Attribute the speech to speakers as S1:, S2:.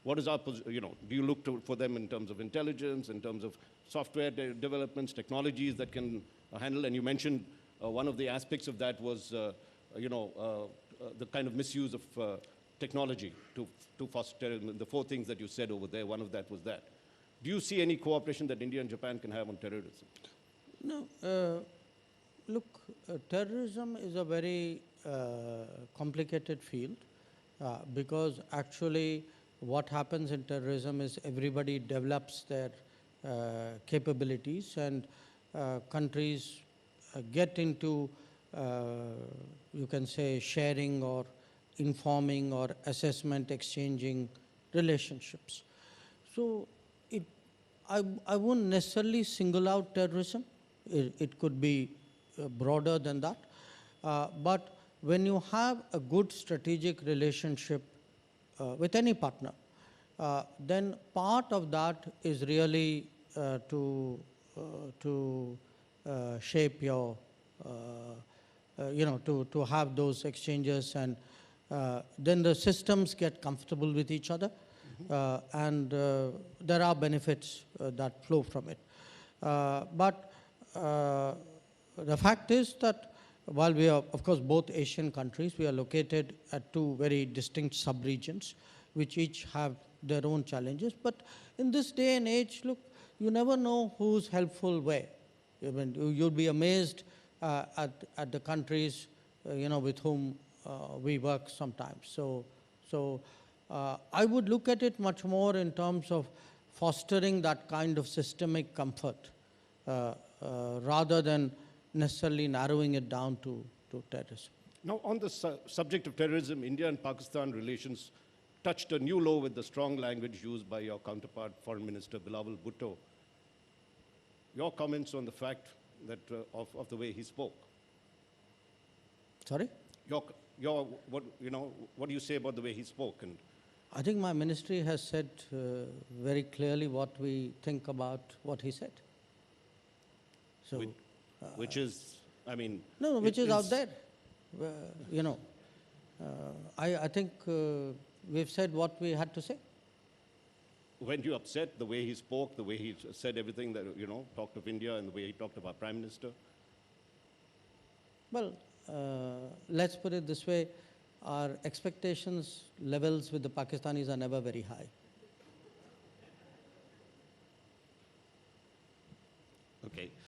S1: What is our, do you look for them in terms of intelligence, in terms of software developments, technologies that can handle? And you mentioned one of the aspects of that was, the kind of misuse of technology to foster terrorism. The 4 things that you said over there, one of that was that. Do you see any cooperation that India and Japan can have on terrorism?
S2: No. Look, terrorism is a very complicated field because actually what happens in terrorism is everybody develops their capabilities, and countries get into, you can say, sharing or informing or assessment, exchanging relationships. So I wouldn't necessarily single out terrorism. It could be broader than that. But when you have a good strategic relationship with any partner, then part of that is really to shape your, to have those exchanges, and then the systems get comfortable with each other, and there are benefits that flow from it. But the fact is that while we are, of course, both Asian countries, we are located at 2 very distinct sub-regions, which each have their own challenges. But in this day and age, look, you never know who's helpful where. I mean, you'll be amazed at the countries, with whom we work sometimes. So I would look at it much more in terms of fostering that kind of systemic comfort rather than necessarily narrowing it down to terrorism.
S1: Now, on the subject of terrorism, India and Pakistan relations touched a new low with the strong language used by your counterpart, Foreign Minister Bilawal Bhutto. Your comments on the fact that of the way he spoke.
S2: Sorry?
S1: What do you say about the way he spoke? And
S2: I think my ministry has said very clearly what we think about what he said. So,
S1: which is, I mean...
S2: No, which is out there. I think we've said what we had to say.
S1: Weren't you upset the way he spoke, the way he said everything that, talked of India and the way he talked of our Prime Minister?
S2: Well, let's put it this way. Our expectations levels with the Pakistanis are never very high.